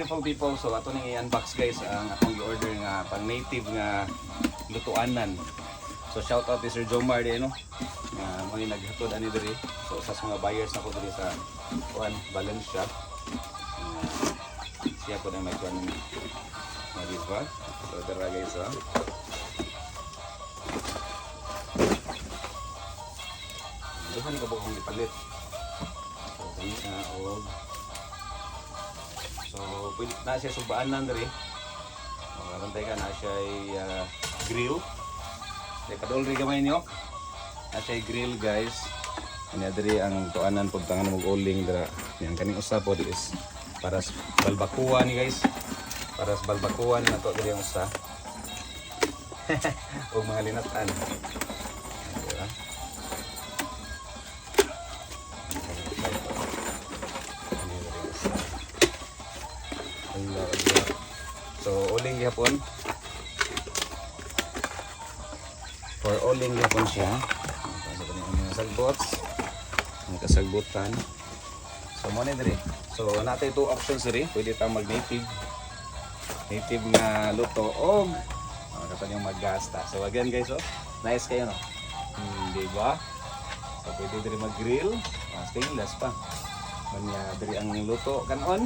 People, so ato ning i-unbox guys ang akong i-order nga pang native nga lutuanan. So shout out to Sir Jomar di no. Mo ni naghatod ani diri. So sa mga buyers nako diri sa Valencia. Siya po na may kuan ni. Diba? So tara guys ha. Duhan ka bukong ipalit. So kanya og so, pwede na siya subaan na diri. Marantay ka na siya ay grill. Kadol rin gamay niyo. Na siya ay grill guys. Ano diri ang tuanan pagtangan mo uling dira. Yang kaning usa po is para sa balbakuan ni guys. Para sa balbakuan na to diri ang usa. Og mga linatan. Diba? So, uling gihapon. For uling gihapon siya. Pasok ko yung mga sagbots. Mga kasagbutan. So, muna diri. So, natin 2 options diri. Pwede tayong mag-native. Native nga luto. O, kata yung mag-gasta. So, again guys, oh. Nice kayo, no? Diba? So, pwede diri mag-grill. Stainless pa. Manya diri ang luto kanon.